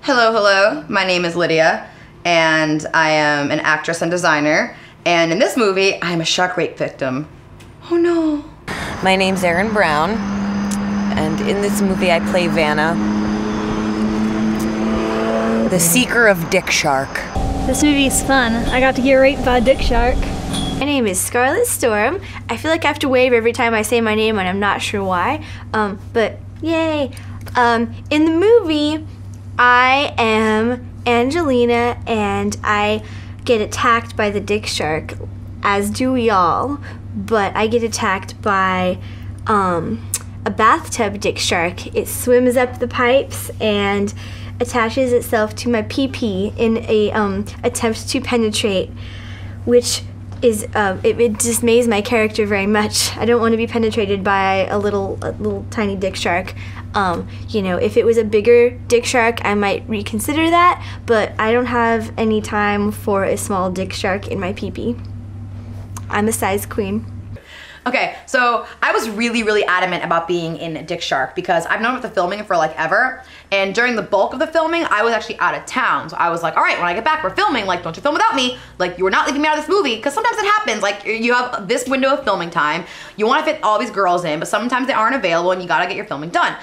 Hello, hello. My name is Lydia, and I am an actress and designer. And in this movie, I'm a shark rape victim. Oh no. My name's Erin Brown, and in this movie I play Vanna, the seeker of Dickshark. This movie is fun. I got to get raped by a Dickshark. My name is Scarlett Storm. I feel like I have to wave every time I say my name, and I'm not sure why. But yay. In the movie, I am Angelina, and I get attacked by the Dickshark, as do we all. But I get attacked by a bathtub Dickshark. It swims up the pipes and attaches itself to my pee-pee in a attempt to penetrate, which is it dismays my character very much. I don't want to be penetrated by a little tiny Dickshark. You know, if it was a bigger Dickshark, I might reconsider that, but I don't have any time for a small Dickshark in my pee-pee. I'm a size queen. Okay, so I was really adamant about being in Dickshark because I've known about the filming for like ever, and during the bulk of the filming, I was actually out of town. So I was like, all right, when I get back, we're filming, like, don't you film without me. Like, you are not leaving me out of this movie, because sometimes it happens. Like, you have this window of filming time, you want to fit all these girls in, but sometimes they aren't available and you gotta get your filming done.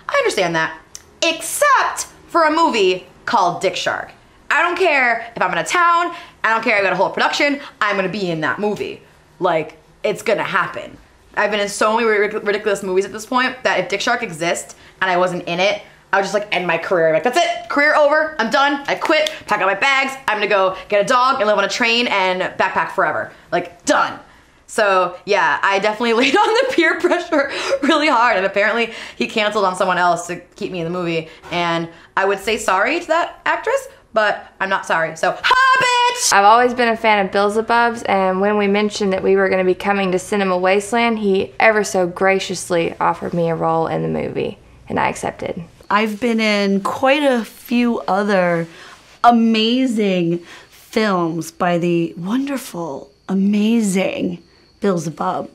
I understand that, except for a movie called Dickshark. I don't care if I'm in a town, I don't care if I got a whole production, I'm gonna be in that movie. Like, it's gonna happen. I've been in so many ridiculous movies at this point that if Dickshark exists and I wasn't in it, I would just like end my career. Like, that's it, career over, I'm done, I quit, pack up my bags, I'm gonna go get a dog and live on a train and backpack forever. Like, done. So yeah, I definitely laid on the peer pressure really hard, and apparently he canceled on someone else to keep me in the movie. And I would say sorry to that actress, but I'm not sorry, so ha bitch! I've always been a fan of Bill Zebub's, and when we mentioned that we were going to be coming to Cinema Wasteland, he ever so graciously offered me a role in the movie, and I accepted. I've been in quite a few other amazing films by the wonderful, amazing Bill Zebub.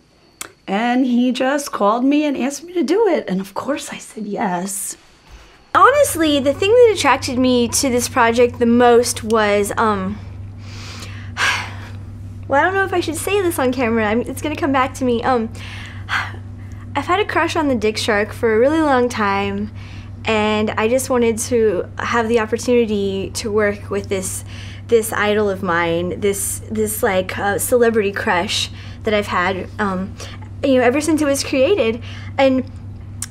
And he just called me and asked me to do it, and of course I said yes. Honestly, the thing that attracted me to this project the most was, well, I don't know if I should say this on camera. It's gonna come back to me. I've had a crush on the Dickshark for a really long time, and I just wanted to have the opportunity to work with this idol of mine, this like celebrity crush that I've had, you know, ever since it was created. And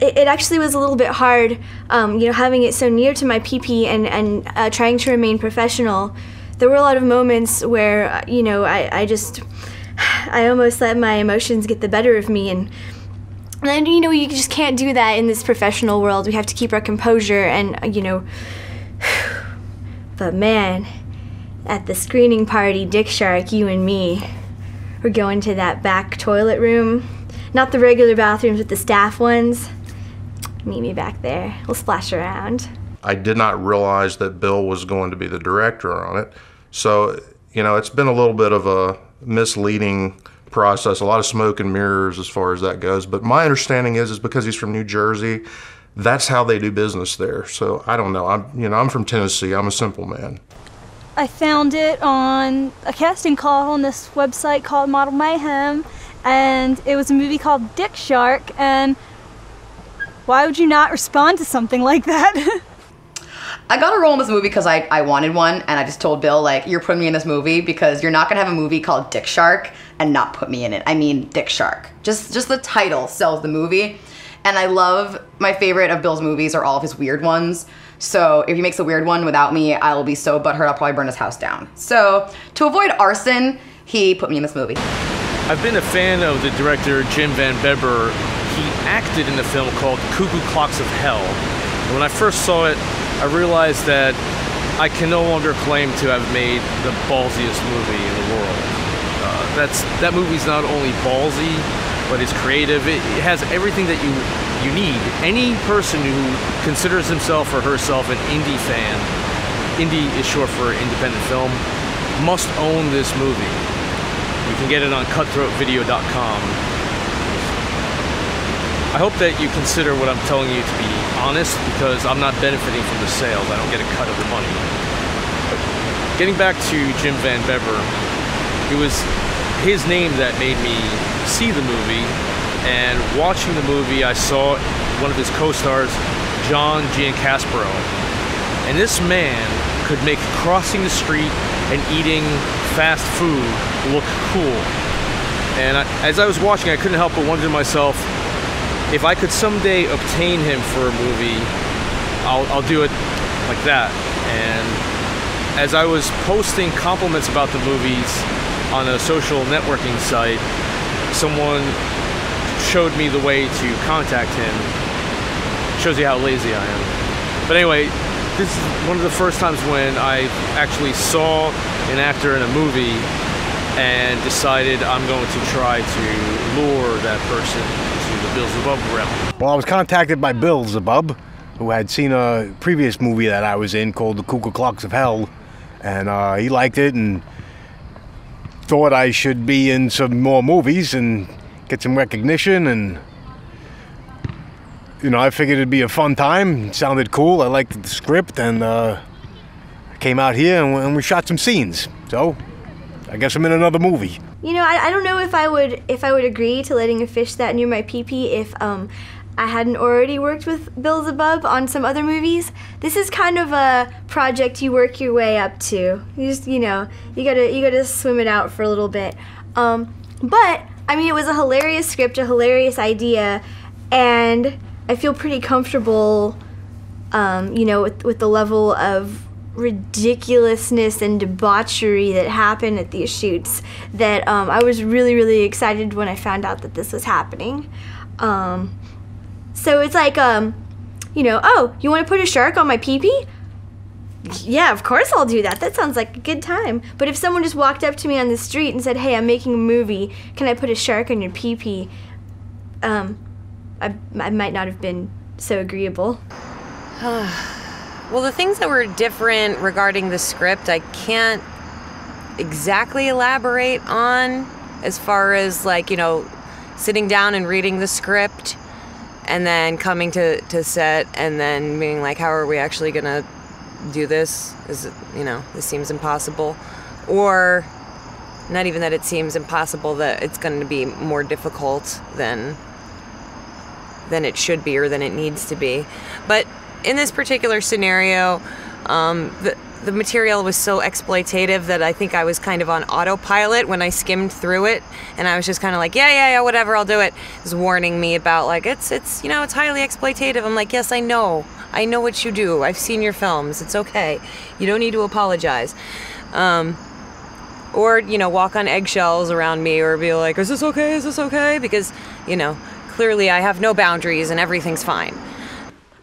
it actually was a little bit hard, you know, having it so near to my pee-pee and trying to remain professional. There were a lot of moments where, you know, I almost let my emotions get the better of me, and you know, you just can't do that in this professional world. We have to keep our composure, and you know, but man, at the screening party, Dickshark, you and me, we're going to that back toilet room, not the regular bathrooms, but the staff ones. Meet me back there. We'll splash around. I did not realize that Bill was going to be the director on it. So, you know, it's been a little bit of a misleading process, a lot of smoke and mirrors as far as that goes. But my understanding is because he's from New Jersey, that's how they do business there. So I don't know. I'm from Tennessee. I'm a simple man. I found it on a casting call on this website called Model Mayhem, and it was a movie called Dickshark, and why would you not respond to something like that? I got a role in this movie because I wanted one, and I just told Bill, like, you're putting me in this movie because you're not gonna have a movie called Dickshark and not put me in it. I mean, Dickshark. Just the title sells the movie. And I love, my favorite of Bill's movies are all of his weird ones. So if he makes a weird one without me, I will be so butthurt I'll probably burn his house down. So to avoid arson, he put me in this movie. I've been a fan of the director Jim Van Bebber. He acted in a film called Cuckoo Clocks of Hell. And when I first saw it, I realized that I can no longer claim to have made the ballsiest movie in the world. That movie's not only ballsy, but it's creative. It has everything that you need. Any person who considers himself or herself an indie fan, indie is short for independent film, must own this movie. You can get it on cutthroatvideo.com. I hope that you consider what I'm telling you to be honest, because I'm not benefiting from the sales. I don't get a cut of the money. But getting back to Jim Van Bebber, it was his name that made me see the movie, and watching the movie I saw one of his co-stars, John Giancaspro, and this man could make crossing the street and eating fast food look cool. And as I was watching, I couldn't help but wonder to myself, if I could someday obtain him for a movie, I'll do it like that. And as I was posting compliments about the movies on a social networking site, someone showed me the way to contact him. Shows you how lazy I am. But anyway, this is one of the first times when I actually saw an actor in a movie and decided I'm going to try to lure that person to the Bill Zebub realm. Well, I was contacted by Bill Zebub, who had seen a previous movie that I was in called The Cuckoo Clocks of Hell, and he liked it and thought I should be in some more movies and get some recognition, and you know, I figured it'd be a fun time. It sounded cool. I liked the script, and I came out here and we shot some scenes. So I guess I'm in another movie. You know, I don't know if I would agree to letting a fish that near my pee-pee if I hadn't already worked with Bill Zebub on some other movies. This is kind of a project you work your way up to. You just, you know, you gotta swim it out for a little bit. But I mean, it was a hilarious script, a hilarious idea, and I feel pretty comfortable, you know, with the level of ridiculousn's and debauchery that happened at these shoots, that I was really, really excited when I found out that this was happening. So it's like, you know, oh, you want to put a shark on my pee-pee? Yeah, of course I'll do that. That sounds like a good time. But if someone just walked up to me on the street and said, hey, I'm making a movie, can I put a shark on your pee-pee? I might not have been so agreeable. Well, the things that were different regarding the script, I can't exactly elaborate on, as far as, like, you know, sitting down and reading the script and then coming to set and then being like, how are we actually gonna do this? Is it, you know, this seems impossible. Or not even that it seems impossible, that it's going to be more difficult than it should be or than it needs to be. But in this particular scenario, the material was so exploitative that I think I was kind of on autopilot when I skimmed through it, and I was just kind of like, yeah, whatever, I'll do it. It was warning me about, like, it's you know, it's highly exploitative. I'm like, yes, I know what you do. I've seen your films. It's okay. You don't need to apologize. Or, you know, walk on eggshells around me or be like, is this okay? Is this okay? Because, you know, clearly I have no boundaries and everything's fine.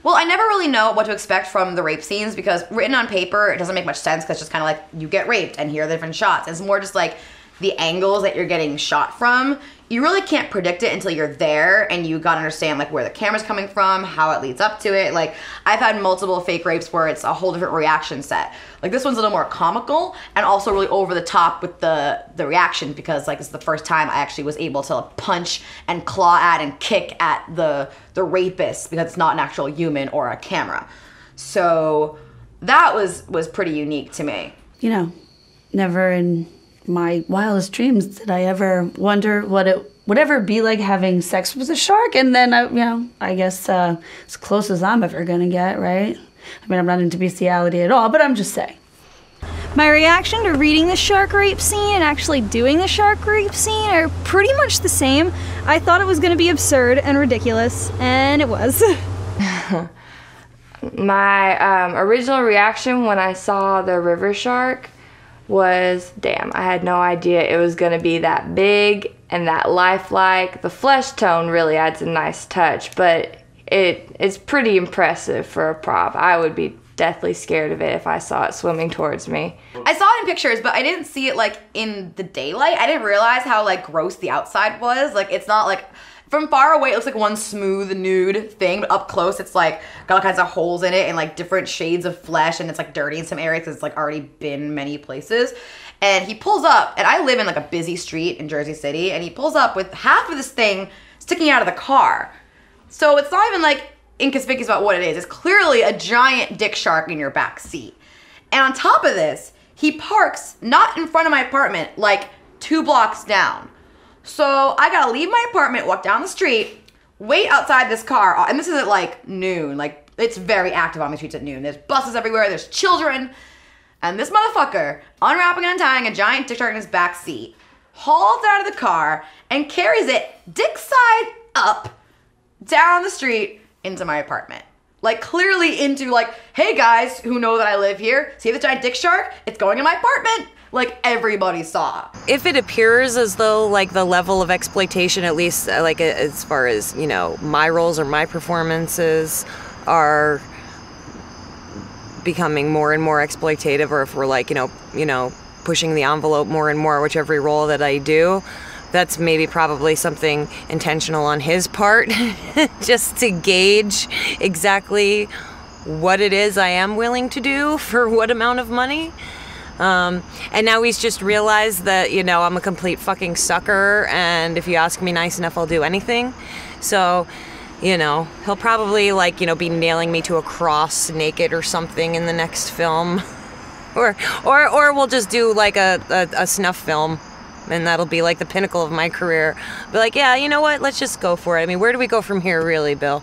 Well, I never really know what to expect from the rape scenes, because written on paper, it doesn't make much sense, because it's just kind of like, you get raped and here are the different shots. It's more just like the angles that you're getting shot from. You really can't predict it until you're there, and you gotta understand, like, where the camera's coming from, how it leads up to it. Like, I've had multiple fake rapes where it's a whole different reaction set. Like, this one's a little more comical and also really over the top with the reaction, because, like, it's the first time I actually was able to punch and claw at and kick at the rapist, because it's not an actual human or a camera. So that was pretty unique to me. You know, never in my wildest dreams did I ever wonder what it would ever be like having sex with a shark. And then, I guess as close as I'm ever gonna get, right? I mean, I'm not into bestiality at all, but I'm just saying. My reaction to reading the shark rape scene and actually doing the shark rape scene are pretty much the same. I thought it was gonna be absurd and ridiculous, and it was. My original reaction when I saw the river shark was, damn, I had no idea it was gonna be that big and that lifelike. The flesh tone really adds a nice touch, but it's pretty impressive for a prop. I would be deathly scared of it if I saw it swimming towards me. I saw it in pictures, but I didn't see it, like, in the daylight. I didn't realize how, like, gross the outside was. Like, it's not like, from far away, it looks like one smooth, nude thing, but up close, it's like got all kinds of holes in it and like different shades of flesh, and it's like dirty in some areas because it's like already been many places. And he pulls up, and I live in like a busy street in Jersey City, and he pulls up with half of this thing sticking out of the car. So it's not even like inconspicuous about what it is. It's clearly a giant dick shark in your back seat. And on top of this, he parks not in front of my apartment, like 2 blocks down. So I gotta leave my apartment, walk down the street, wait outside this car, and this is at like noon. Like, it's very active on the streets at noon. There's buses everywhere, there's children, and this motherfucker, unwrapping and untying a giant dick shark in his back seat, hauls it out of the car and carries it dick side up down the street into my apartment. Like, clearly into like, hey guys who know that I live here, see the giant dick shark? It's going in my apartment. Like, everybody saw. If it appears as though like the level of exploitation, at least like as far as, you know, my roles or my performances are becoming more and more exploitative, or if we're like, you know, pushing the envelope more and more with every role that I do, that's maybe probably something intentional on his part, just to gauge exactly what it is I am willing to do for what amount of money. And now he's just realized that, you know, I'm a complete fucking sucker, and if you ask me nice enough, I'll do anything. So, you know, he'll probably, like, you know, be nailing me to a cross naked or something in the next film. Or we'll just do like a snuff film, and that'll be like the pinnacle of my career. Be like, yeah, you know what? Let's just go for it. I mean, where do we go from here, really, Bill?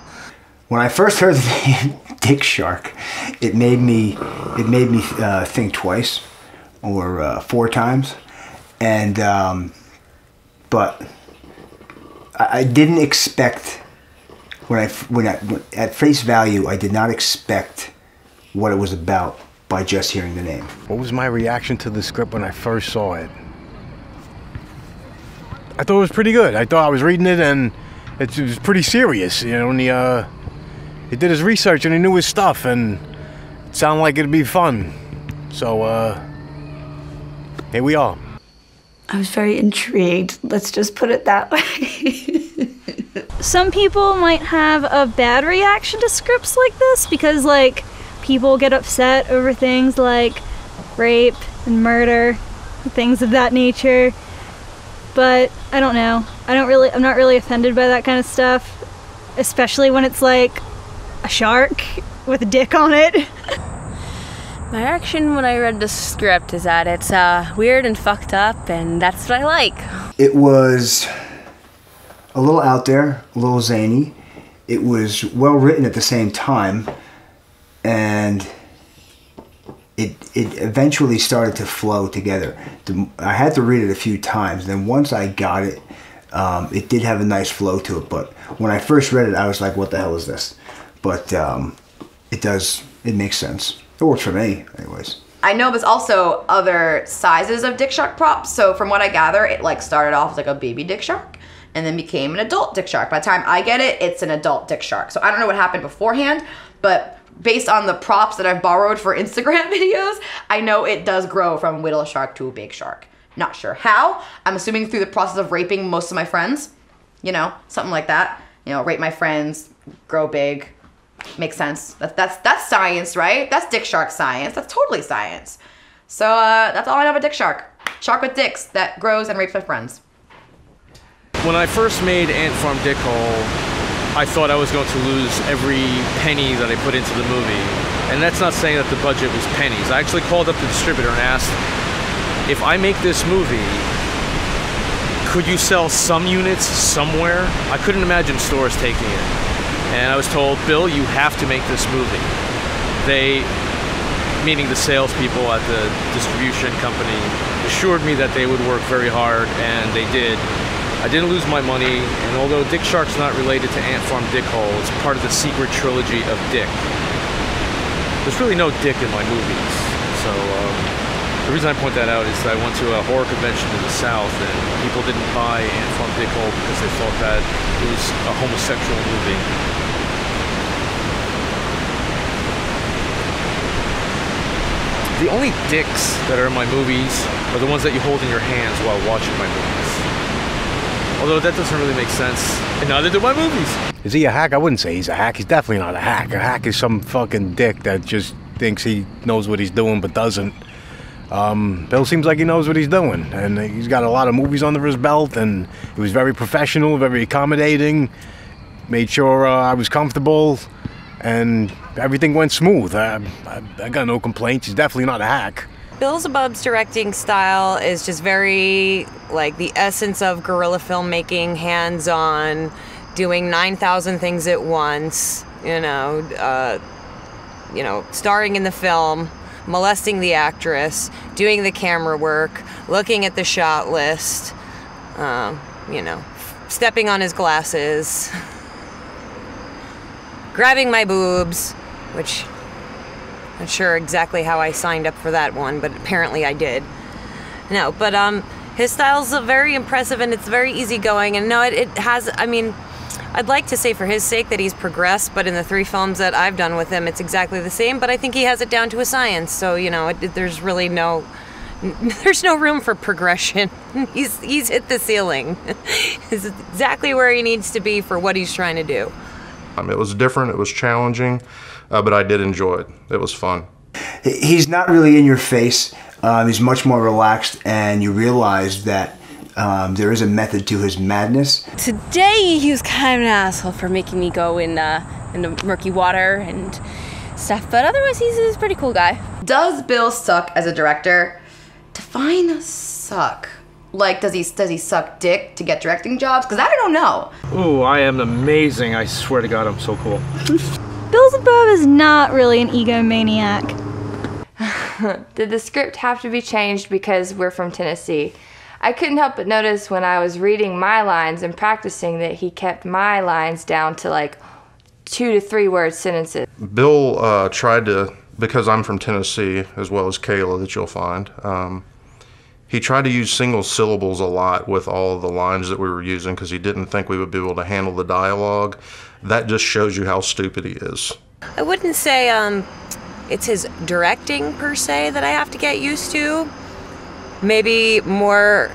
When I first heard the name Dickshark, it made me think twice or 4 times, and but I didn't expect when at face value, I did not expect what it was about by just hearing the name. What was my reaction to the script when I first saw it? I thought it was pretty good. I thought I was reading it, and it was pretty serious, you know, and he did his research and he knew his stuff, and it sounded like it'd be fun. So, here we are. I was very intrigued. Let's just put it that way. Some people might have a bad reaction to scripts like this because, like, people get upset over things like rape and murder, things of that nature. But I don't know. I'm not really offended by that kind of stuff, especially when it's like a shark with a dick on it. My reaction when I read the script is that it's weird and fucked up, and that's what I like. It was a little out there, a little zany. It was well written at the same time, and it eventually started to flow together. I had to read it a few times, and then once I got it, it did have a nice flow to it. But when I first read it, I was like, what the hell is this? But it makes sense. It works for me, anyways. I know there's also other sizes of dick shark props. So from what I gather, it like started off as like a baby dick shark and then became an adult dick shark. By the time I get it, it's an adult dick shark. So I don't know what happened beforehand, but based on the props that I've borrowed for Instagram videos, I know it does grow from a little shark to a big shark. Not sure how. I'm assuming through the process of raping most of my friends. You know, something like that. You know, rape my friends, grow big. Makes sense. That's science, right? That's dick shark science. That's totally science. So that's all I know about dick shark. Shark with dicks that grows and rapes my friends. When I first made Ant Farm Dick Hole, I thought I was going to lose every penny that I put into the movie. And that's not saying that the budget was pennies. I actually called up the distributor and asked, if I make this movie, could you sell some units somewhere? I couldn't imagine stores taking it. And I was told, Bill, you have to make this movie. They, meaning the salespeople at the distribution company, assured me that they would work very hard, and they did. I didn't lose my money, and although Dickshark's not related to Ant Farm Dick Hole, it's part of the secret trilogy of Dick. There's really no dick in my movies. So the reason I point that out is that I went to a horror convention in the South, and people didn't buy Ant Farm Dick Hole because they thought that it was a homosexual movie. The only dicks that are in my movies are the ones that you hold in your hands while watching my movies. Although that doesn't really make sense, and neither do my movies. Is he a hack? I wouldn't say he's a hack. He's definitely not a hack. A hack is some fucking dick that just thinks he knows what he's doing but doesn't. Bill seems like he knows what he's doing, and he's got a lot of movies under his belt, and he was very professional, very accommodating. made sure I was comfortable, and everything went smooth. I got no complaints. He's definitely not a hack. Bill Zebub's directing style is just very, like, the essence of guerrilla filmmaking, hands-on, doing 9,000 things at once, starring in the film, molesting the actress, doing the camera work, looking at the shot list, stepping on his glasses, grabbing my boobs, which I'm not sure exactly how I signed up for that one, but apparently I did. No, but his style's very impressive and it's very easygoing, and it has, I'd like to say for his sake that he's progressed, but in the 3 films that I've done with him, it's exactly the same, but I think he has it down to a science, so, there's really there's no room for progression. He's hit the ceiling. He's exactly where he needs to be for what he's trying to do. It was different, it was challenging, but I did enjoy it. It was fun. He's not really in your face. He's much more relaxed, and you realize that there is a method to his madness. Today he was kind of an asshole for making me go in the murky water and stuff, but otherwise he's a pretty cool guy. Does Bill suck as a director? Define suck. Like, does he suck dick to get directing jobs? Because I don't know. Ooh, I am amazing. I swear to God, I'm so cool. Bill Zebub is not really an egomaniac. Did the script have to be changed because we're from Tennessee? I couldn't help but notice when I was reading my lines and practicing that he kept my lines down to like 2 to 3 word sentences. Bill tried to, because I'm from Tennessee, as well as Kayla that you'll find, he tried to use single syllables a lot with all of the lines that we were using because he didn't think we would be able to handle the dialogue. That just shows you how stupid he is. I wouldn't say it's his directing per se that I have to get used to. Maybe more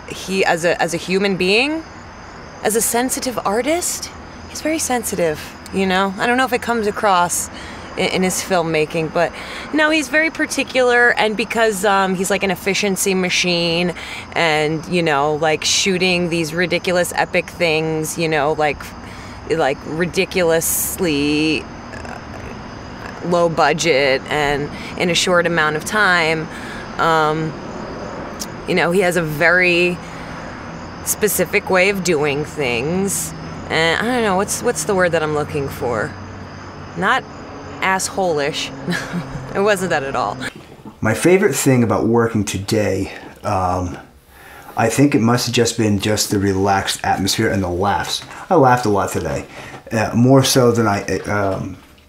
he as a human being, as a sensitive artist, he's very sensitive, I don't know if it comes across in his filmmaking, but no, he's very particular, and because he's like an efficiency machine, and like shooting these ridiculous epic things, like ridiculously low budget and in a short amount of time, he has a very specific way of doing things, and I don't know what's the word that I'm looking for. Not asshole-ish. It wasn't that at all. My favorite thing about working today, I think it must have just been the relaxed atmosphere and the laughs. I laughed a lot today, more so than I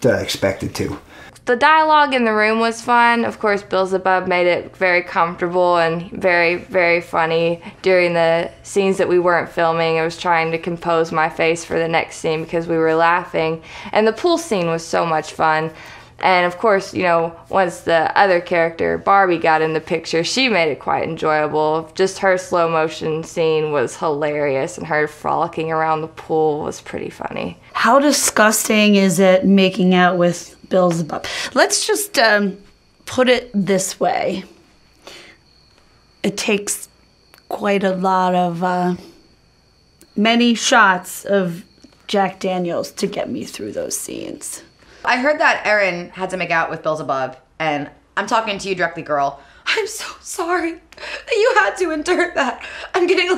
expected to. The dialogue in the room was fun. Of course, Bill Zebub made it very comfortable and very, very funny during the scenes that we weren't filming. I was trying to compose my face for the next scene because we were laughing. And the pool scene was so much fun. And of course, once the other character, Barbie, got in the picture, she made it quite enjoyable. Just her slow motion scene was hilarious, and her frolicking around the pool was pretty funny. How disgusting is it making out with Bill Zebub? Let's just put it this way. It takes quite a lot of many shots of Jack Daniels to get me through those scenes. I heard that Erin had to make out with Bill Zebub, and I'm talking to you directly, girl. I'm so sorry that you had to endure that. I'm getting,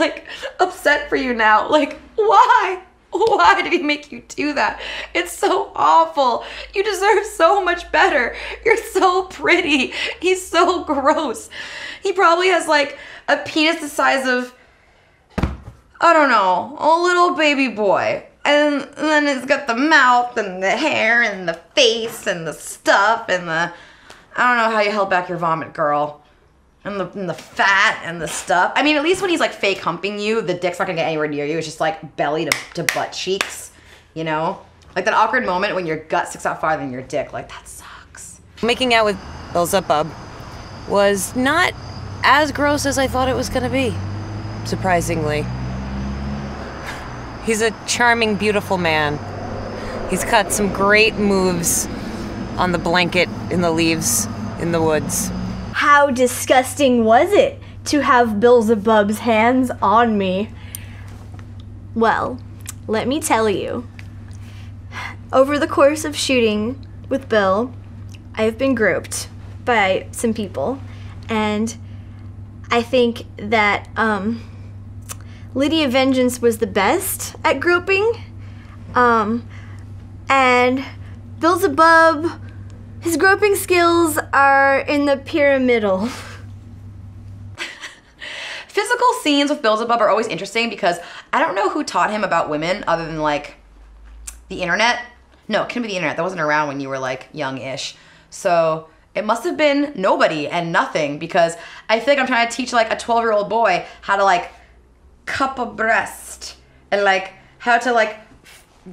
upset for you now. Why? Why did he make you do that? It's so awful. You deserve so much better. You're so pretty. He's so gross. He probably has, a penis the size of, I don't know, a little baby boy. And then it's got the mouth and the hair and the face and the stuff and I don't know how you held back your vomit, girl. And the fat and the stuff. I mean, at least when he's fake humping you, the dick's not gonna get anywhere near you. It's just belly to butt cheeks, That awkward moment when your gut sticks out farther than your dick. That sucks. Making out with Bill Zebub was not as gross as I thought it was gonna be, surprisingly. He's a charming, beautiful man. He's got some great moves on the blanket, in the leaves, in the woods. How disgusting was it to have Bill Zebub's hands on me? Well, let me tell you. Over the course of shooting with Bill, I have been groped by some people, and I think that Lydia Vengeance was the best at groping, and Bill Zebub, his groping skills are in the pyramidal. Physical scenes with Bill Zebub are always interesting because I don't know who taught him about women other than like the internet. No, it couldn't be the internet. That wasn't around when you were like young-ish. So it must have been nobody and nothing, because I feel like I'm trying to teach like a 12-year-old boy how to like cup a breast and like how to like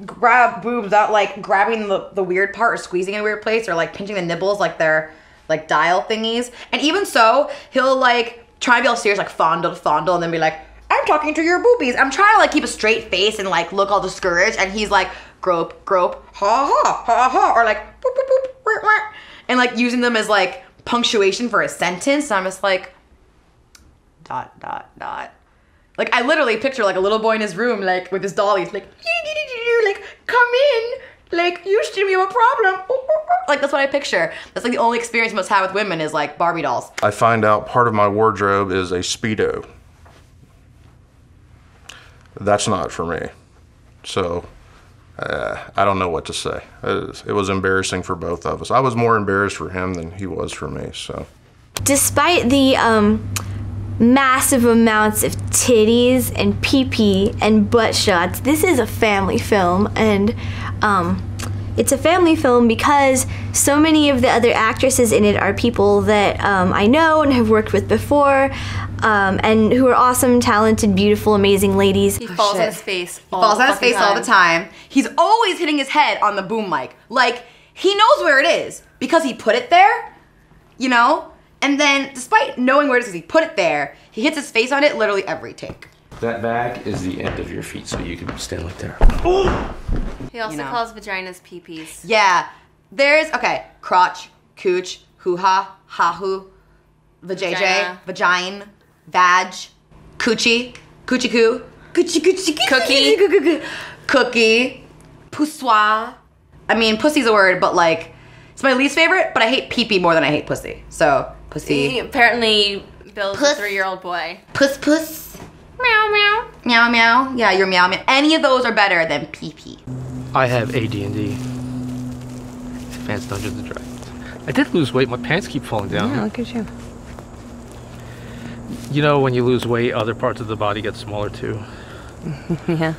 grab boobs without like grabbing the weird part or squeezing in a weird place or like pinching the nibbles like they're like dial thingies. And even so, he'll like try and be all serious, like fondle and then be like, I'm talking to your boobies. I'm trying to like keep a straight face and like look all discouraged, and he's like, grope, grope, ha ha, ha ha, or like, boop, boop, boop, wah, wah, and like using them as like punctuation for a sentence. So I'm just like, ... Like I literally picture like a little boy in his room, like with his dollies, like, like come in, like you should have a problem. Like that's what I picture. That's like the only experience you must have with women is like Barbie dolls. I find out part of my wardrobe is a Speedo. That's not for me. So I don't know what to say. It was embarrassing for both of us. I was more embarrassed for him than he was for me, so. Despite the massive amounts of titties and pee-pee and butt shots, this is a family film, and it's a family film because so many of the other actresses in it are people that I know and have worked with before, and who are awesome, talented, beautiful, amazing ladies. He falls on his face. He falls on his face all the time. He's always hitting his head on the boom mic. Like, he knows where it is because he put it there, you know? And then, despite knowing where it is because he put it there, he hits his face on it literally every take. That bag is the end of your feet, so you can stand like there. He also calls vaginas pee-pees. Yeah. There's, okay, crotch, cooch, hoo-ha, ha-hoo, vajayjay, vagine, vag, coochie, coochie-coo, coochie-coochie, cookie, poussoir. I mean, pussy's a word, but like, it's my least favorite, but I hate pee-pee more than I hate pussy. So, pussy. Apparently, Bill's a 3-year-old boy. Puss, puss. Meow, meow. Meow, meow. Yeah, you're meow, meow. Any of those are better than pee-pee. I have AD&D. Advanced Dungeons and Dragons. I did lose weight. My pants keep falling down. Yeah, look at you. You know, when you lose weight, other parts of the body get smaller too. Yeah.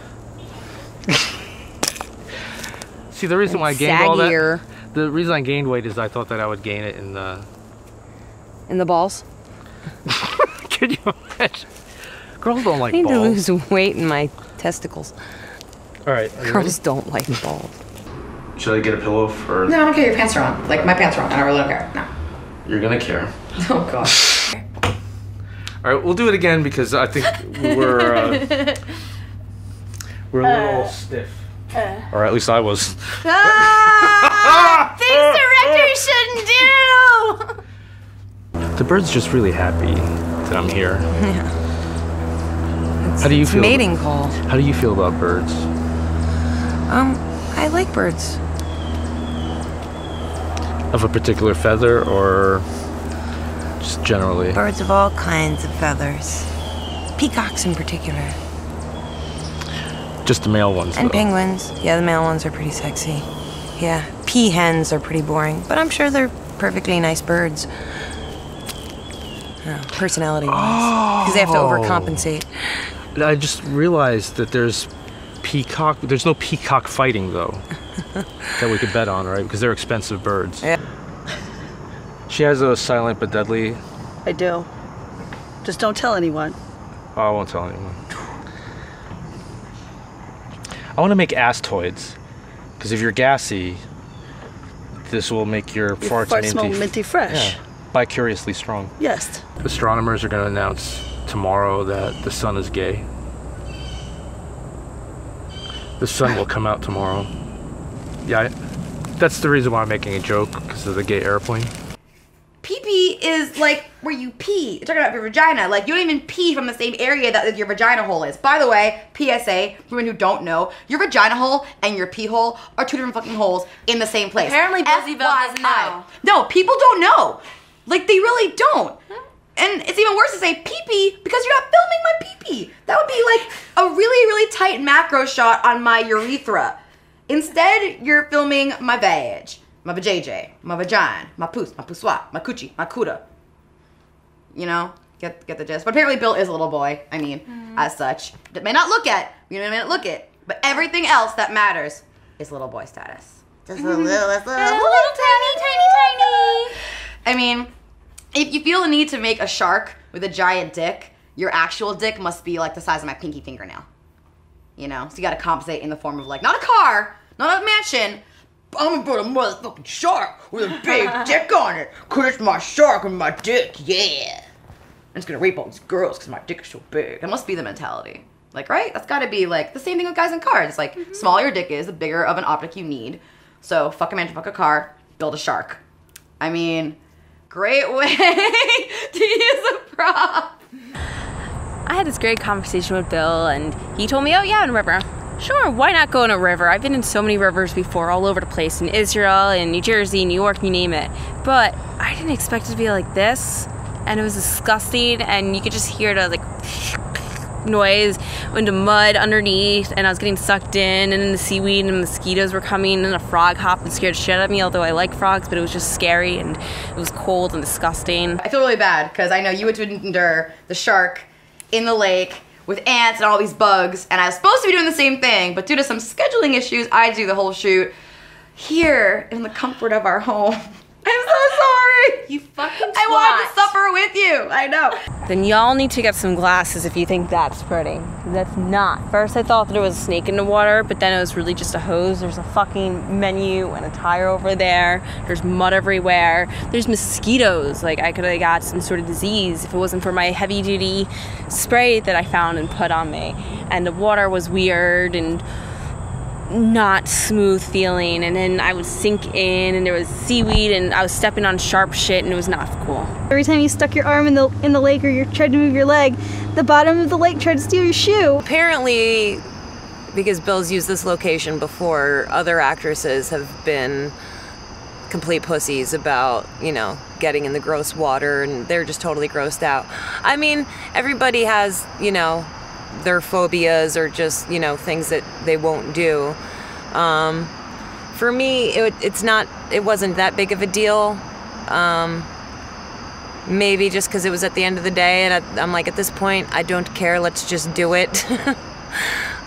See, the reason why I gained all that... The reason I gained weight is I thought that I would gain it in the... In the balls? Could you imagine? Girls don't like I need balls. to lose weight in my testicles. All right. Girls don't like balls. Should I get a pillow for... No, I don't care. Your pants are on. Like, my pants are on. I really don't care. No. You're gonna care. Oh, gosh. All right, we'll do it again because I think we're a little stiff. Or at least I was. Things directors shouldn't do! The bird's just really happy that I'm here. Yeah. How do you feel? Mating call. How do you feel about birds? I like birds. Of a particular feather or just generally? Birds of all kinds of feathers. Peacocks in particular. Just the male ones, And though. penguins. Yeah, the male ones are pretty sexy. Yeah, peahens are pretty boring, but I'm sure they're perfectly nice birds. Personality-wise. Because they have to overcompensate. I just realized that there's no peacock fighting, though, that we could bet on, right? Because they're expensive birds. Yeah. She has a silent but deadly... I do. Just don't tell anyone. Oh, I won't tell anyone. I want to make astoids, because if you're gassy, this will make your farts smell minty fresh. Yeah, bi-curiously strong. Yes. Astronomers are going to announce tomorrow that the sun is gay. The sun will come out tomorrow. Yeah, that's the reason why I'm making a joke, because of the gay airplane. Pee-pee pee-pee is like where you pee. You're talking about your vagina. Like, you don't even pee from the same area that your vagina hole is. By the way, PSA, for women who don't know, your vagina hole and your pee hole are two different fucking holes in the same place. Apparently Bill Zebub doesn't know. No, people don't know. Like, they really don't. And it's even worse to say pee-pee because you're not filming my pee-pee. That would be like a really, really tight macro shot on my urethra. Instead, you're filming my vag, my vajayjay, my vagina, my puss, my poussoir, my coochie, my cuda. You know, get the gist. But apparently Bill is a little boy. I mean, as such. That may not look at, but everything else that matters is little boy status. Just a little tiny. I mean, if you feel the need to make a shark with a giant dick, your actual dick must be like the size of my pinky fingernail. You know? So you gotta compensate in the form of like, not a car, not a mansion, I'm gonna put a motherfucking shark with a big dick on it, cause it's my shark and my dick, yeah. I'm just gonna rape all these girls cause my dick is so big. That must be the mentality. Like, right? That's gotta be like, the same thing with guys in cars. It's like, smaller your dick is, the bigger of an object you need. So, fuck a man to fuck a car, build a shark. I mean, great way to use a prop. I had this great conversation with Bill, and he told me, oh yeah, in a river. Sure, why not go in a river? I've been in so many rivers before, all over the place, in Israel, in New Jersey, New York, you name it. But I didn't expect it to be like this, and it was disgusting, and you could just hear the like noise into mud underneath, and I was getting sucked in, and then the seaweed and mosquitoes were coming, and a frog hopped and scared the shit out of me, although I like frogs, but it was just scary, and it was cold and disgusting. I feel really bad, because I know you had to endure the shark in the lake with ants and all these bugs, and I was supposed to be doing the same thing, but due to some scheduling issues, I do the whole shoot here in the comfort of our home. I'm so sorry. You fucking twat. I wanted to suffer with you. I know. Then y'all need to get some glasses if you think that's pretty. That's not. First I thought that it was a snake in the water, but then it was really just a hose. There's a fucking menu and a tire over there. There's mud everywhere. There's mosquitoes. Like, I could have got some sort of disease if it wasn't for my heavy duty spray that I found and put on me. And the water was weird and not smooth feeling, and then I would sink in, and there was seaweed, and I was stepping on sharp shit, and it was not cool. Every time you stuck your arm in the lake, or you tried to move your leg, the bottom of the lake tried to steal your shoe. Apparently, because Bill's used this location before, other actresses have been complete pussies about, you know, getting in the gross water, and they're just totally grossed out. I mean, everybody has, you know, their phobias or just, you know, things that they won't do. For me, it wasn't that big of a deal. Maybe just because it was at the end of the day, and I'm like, at this point, I don't care, let's just do it.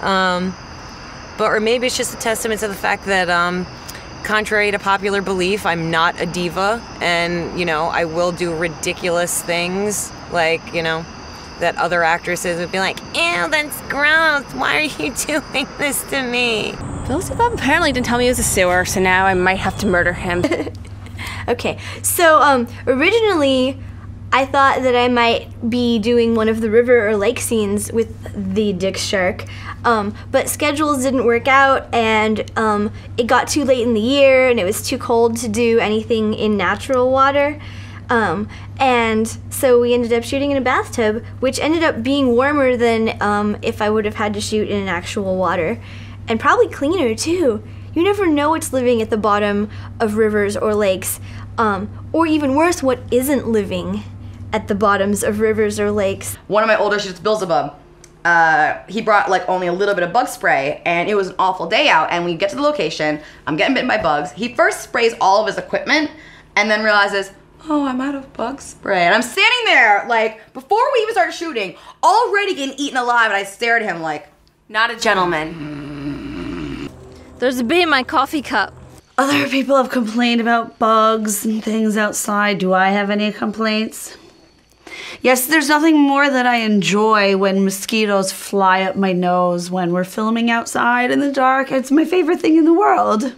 Or maybe it's just a testament to the fact that, contrary to popular belief, I'm not a diva, and, you know, I will do ridiculous things, like, you know, that other actresses would be like, ew, that's gross, why are you doing this to me? Bill Zebub apparently didn't tell me it was a sewer, so now I might have to murder him. Okay, so originally I thought that I might be doing one of the river or lake scenes with the Dickshark, but schedules didn't work out, and it got too late in the year, and it was too cold to do anything in natural water. And so we ended up shooting in a bathtub, which ended up being warmer than if I would have had to shoot in an actual water, and probably cleaner too. You never know what's living at the bottom of rivers or lakes, or even worse, what isn't living at the bottoms of rivers or lakes. One of my older shoots, Bill Zebub, he brought like only a little bit of bug spray, and it was an awful day out, and we get to the location, I'm getting bitten by bugs. He first sprays all of his equipment and then realizes, oh, I'm out of bug spray. And I'm standing there, like, before we even started shooting, already getting eaten alive, and I stare at him like, not a gentleman. There's a bee in my coffee cup. Other people have complained about bugs and things outside. Do I have any complaints? Yes, there's nothing more that I enjoy when mosquitoes fly up my nose when we're filming outside in the dark. It's my favorite thing in the world.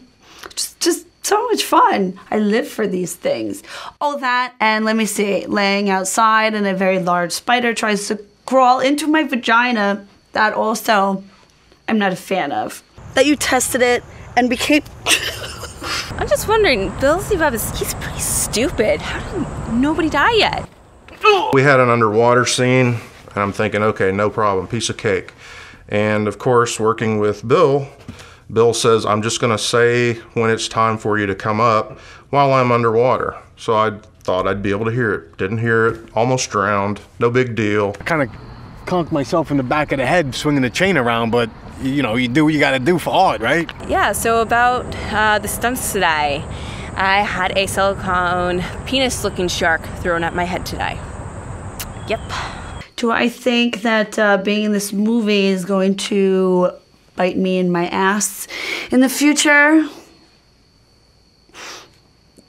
Just so much fun. I live for these things. All that, and let me see, laying outside and a very large spider tries to crawl into my vagina. That also, I'm not a fan of. That you tested it and became... I'm just wondering, Bill Zebub he's pretty stupid. How did nobody die yet? We had an underwater scene, and I'm thinking, okay, no problem, piece of cake. And of course, working with Bill says, I'm just gonna say when it's time for you to come up while I'm underwater. So I thought I'd be able to hear it. Didn't hear it, almost drowned, no big deal. I kind of conked myself in the back of the head swinging the chain around, but you know, you do what you gotta do for art, right? Yeah, so about the stunts today, I had a silicone penis-looking shark thrown at my head today. Yep. Do I think that being in this movie is going to bite me in my ass in the future?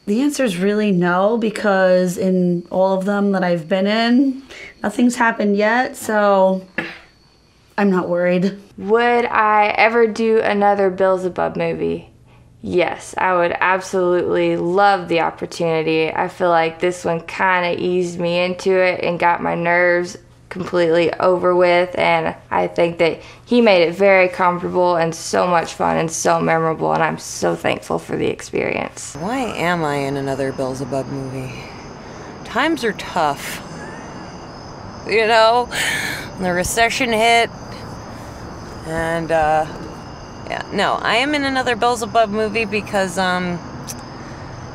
The answer is really no, because in all of them that I've been in, nothing's happened yet, so I'm not worried. Would I ever do another Bill Zebub movie? Yes, I would absolutely love the opportunity. I feel like this one kind of eased me into it and got my nerves completely over with, and I think that he made it very comfortable and so much fun and so memorable, and I'm so thankful for the experience. Why am I in another Bill Zebub movie? Times are tough. You know, the recession hit, and yeah, no, I am in another Bill Zebub movie because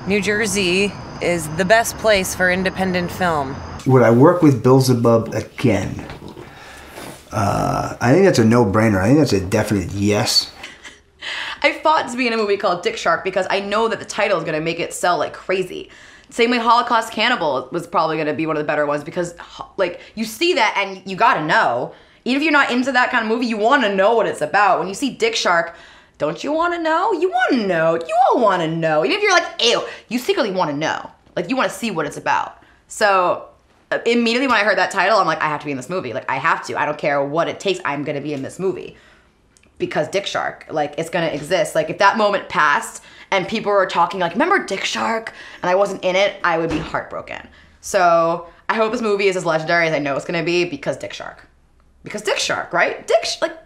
New Jersey is the best place for independent film. Would I work with Bill Zebub again? I think that's a no-brainer. I think that's a definite yes. I fought to be in a movie called Dickshark because I know that the title is going to make it sell like crazy. Same way Holocaust Cannibal was probably going to be one of the better ones because, like, you see that and you got to know. Even if you're not into that kind of movie, you want to know what it's about. When you see Dickshark, don't you want to know? You want to know. You all want to know. Even if you're like, ew, you secretly want to know. Like, you want to see what it's about. So immediately when I heard that title, I'm like, I have to be in this movie. Like, I have to. I don't care what it takes. I'm going to be in this movie. Because Dickshark, like, it's going to exist. Like, if that moment passed and people were talking like, remember Dickshark? And I wasn't in it, I would be heartbroken. So I hope this movie is as legendary as I know it's going to be because Dickshark. Because Dickshark, right?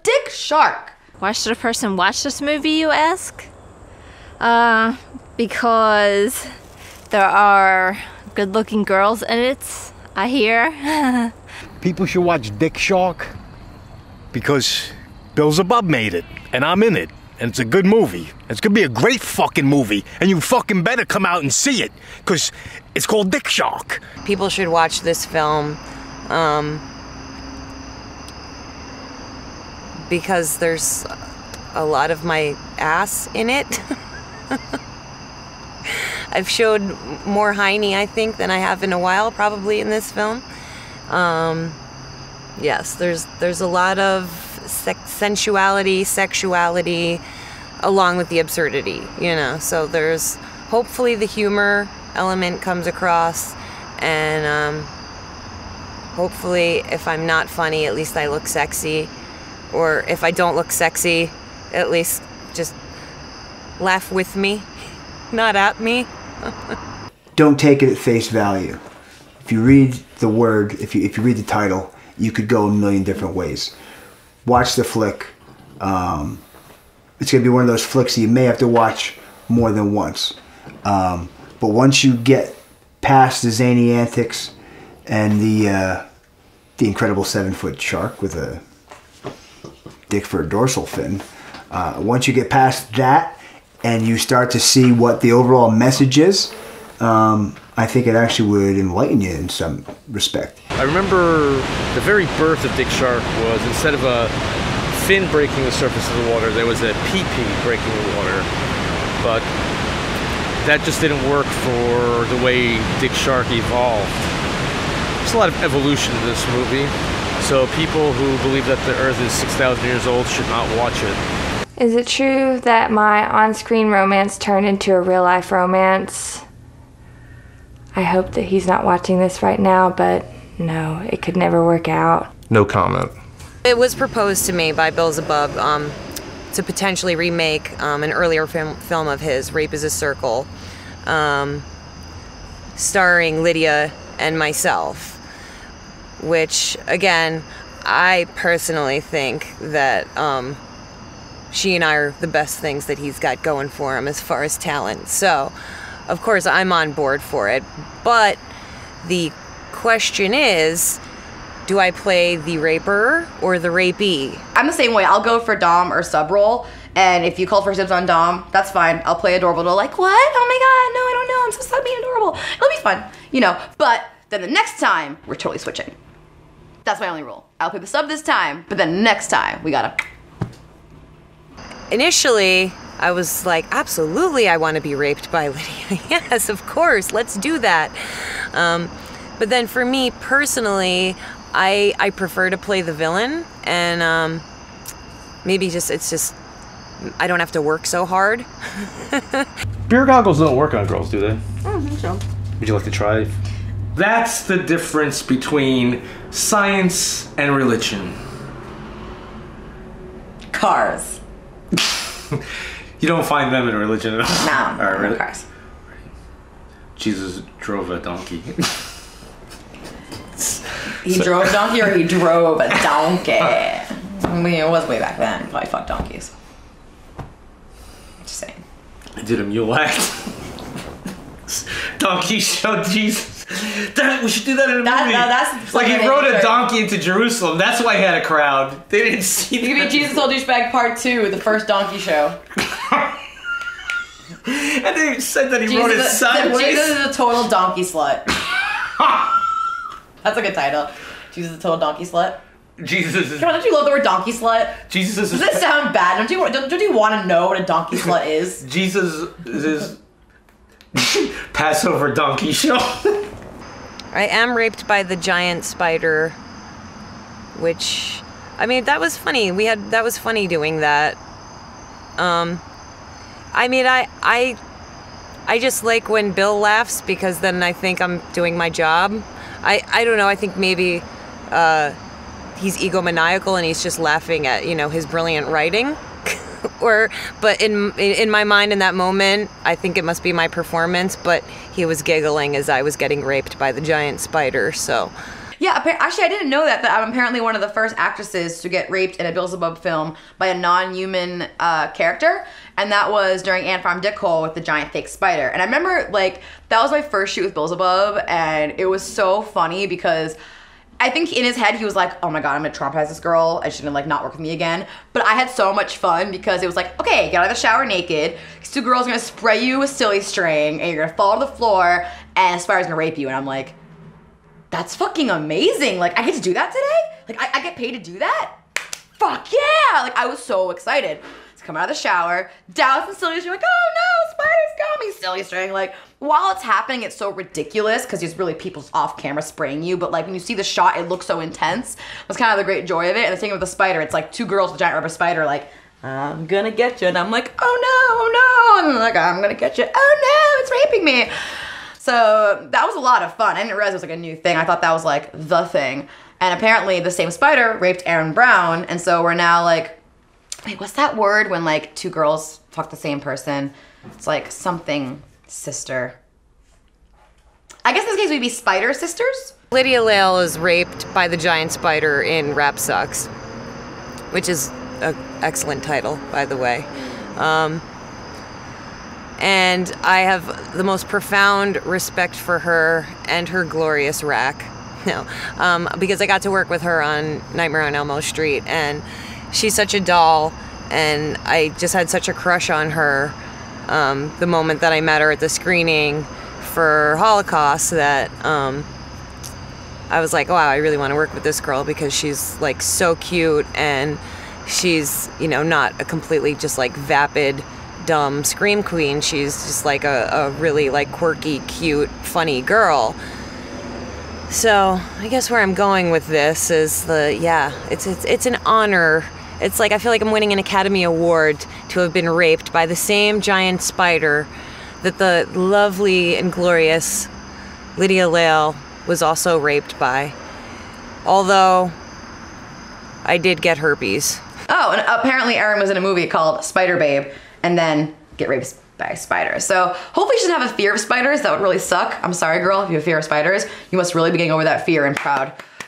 Dickshark. Why should a person watch this movie, you ask? Because there are good-looking girls in it, I hear. People should watch Dickshark because Bill Zebub made it, and I'm in it, and it's a good movie. It's gonna be a great fucking movie, and you fucking better come out and see it, because it's called Dickshark. People should watch this film because there's a lot of my ass in it. I've showed more hiney, I think, than I have in a while, probably, in this film. Yes, there's a lot of sensuality, sexuality, along with the absurdity, you know. So there's, hopefully the humor element comes across, and hopefully if I'm not funny, at least I look sexy. Or if I don't look sexy, at least just laugh with me, not at me. Don't take it at face value. If you read the word, if you read the title, you could go a million different ways. Watch the flick. It's going to be one of those flicks that you may have to watch more than once. But once you get past the zany antics and the incredible 7-foot shark with a dick for a dorsal fin, once you get past that and you start to see what the overall message is, I think it actually would enlighten you in some respect. I remember the very birth of Dickshark was, instead of a fin breaking the surface of the water, there was a pee-pee breaking the water. But that just didn't work for the way Dickshark evolved. There's a lot of evolution in this movie, so people who believe that the Earth is 6,000 years old should not watch it. Is it true that my on-screen romance turned into a real-life romance? I hope that he's not watching this right now, but no, it could never work out. No comment. It was proposed to me by Bill Zebub to potentially remake an earlier film of his, Rape is a Circle, starring Lydia and myself, which, again, I personally think that she and I are the best things that he's got going for him as far as talent. So, of course, I'm on board for it. But the question is, do I play the raper or the rapee? I'm the same way. I'll go for dom or sub role. And if you call for dibs on dom, that's fine. I'll play adorable. They're like, what? Oh my God, no, I don't know. I'm so subby and adorable. It'll be fun, you know. But then the next time, we're totally switching. That's my only rule. I'll play the sub this time, but then next time, we gotta. Initially, I was like, absolutely, I want to be raped by Lydia. Yes, of course, let's do that. But then for me personally, I prefer to play the villain, and maybe it's just I don't have to work so hard. Beer goggles don't work on girls, do they? I think so. Would you like to try? That's the difference between science and religion. Cars. You don't find them in religion at all. No, All right, really? cars. Jesus drove a donkey. He drove a donkey or he drove a donkey? I mean, it was way back then. Probably fucked donkeys. Just saying. I did a mule act. Donkey showed Jesus. We should do that in a movie. That's like he rode a donkey into Jerusalem. That's why he had a crowd. They didn't see You could be Jesus Old Douchebag Part 2, the first donkey show. And they said that he rode it sideways. Jesus is a total donkey slut. That's a good title. Jesus is a total donkey slut. Jesus is. Come on, don't you love the word donkey slut? Jesus is. Does it sound bad? Don't you want to know what a donkey slut is? Jesus is Passover donkey show. I am raped by the giant spider, which, I mean, that was funny. That was funny doing that. I mean, I just like when Bill laughs because then I think I'm doing my job. I don't know. I think maybe he's egomaniacal and he's just laughing at, you know, his brilliant writing. But in my mind in that moment, I think it must be my performance. But he was giggling as I was getting raped by the giant spider. So. Yeah, actually, I didn't know that I'm apparently one of the first actresses to get raped in a Bill Zebub film by a non-human character, and that was during Ant Farm Dickhole with the giant fake spider. And I remember, like, that was my first shoot with Bill Zebub, and it was so funny because I think in his head he was like, oh my God, I'm gonna traumatize this girl and she's gonna like not work with me again. But I had so much fun because it was like, okay, get out of the shower naked, these two girls are gonna spray you with silly string and you're gonna fall to the floor and a spider's gonna rape you. And I'm like, that's fucking amazing. Like, I get to do that today? Like, I get paid to do that? Fuck yeah! Like, I was so excited. To come out of the shower, douse and silly string, like, oh no, spider's got me, silly string. Like, while it's happening, it's so ridiculous because there's really people off camera spraying you, but like when you see the shot, it looks so intense. That's kind of the great joy of it. And the thing with the spider, it's like two girls with a giant rubber spider, like, I'm gonna get you. And I'm like, oh no, and I'm like, I'm gonna get you. Oh no, it's raping me. So that was a lot of fun. I didn't realize it was like a new thing. I thought that was like the thing. And apparently the same spider raped Erin Brown. And so we're now like, wait, what's that word when like two girls fuck the same person? It's like something sister. I guess in this case we'd be spider sisters. Lydia Lael is raped by the giant spider in Rap Sucks, which is an excellent title, by the way. And I have the most profound respect for her and her glorious rack. No, because I got to work with her on Nightmare on Elmo Street, and she's such a doll, and I just had such a crush on her the moment that I met her at the screening for Holocaust that I was like, wow, I really want to work with this girl because she's like so cute, and she's, you know, not a completely just like vapid, dumb scream queen. She's just like a really like quirky, cute, funny girl. So I guess where I'm going with this is it's an honor. It's like I feel like I'm winning an Academy Award to have been raped by the same giant spider that the lovely and glorious Lydia Lael was also raped by. Although I did get herpes. Oh, and apparently Erin was in a movie called Spider Babe and then get raped by spiders. So hopefully she doesn't have a fear of spiders. That would really suck. I'm sorry, girl, if you have a fear of spiders. You must really be getting over that fear and proud.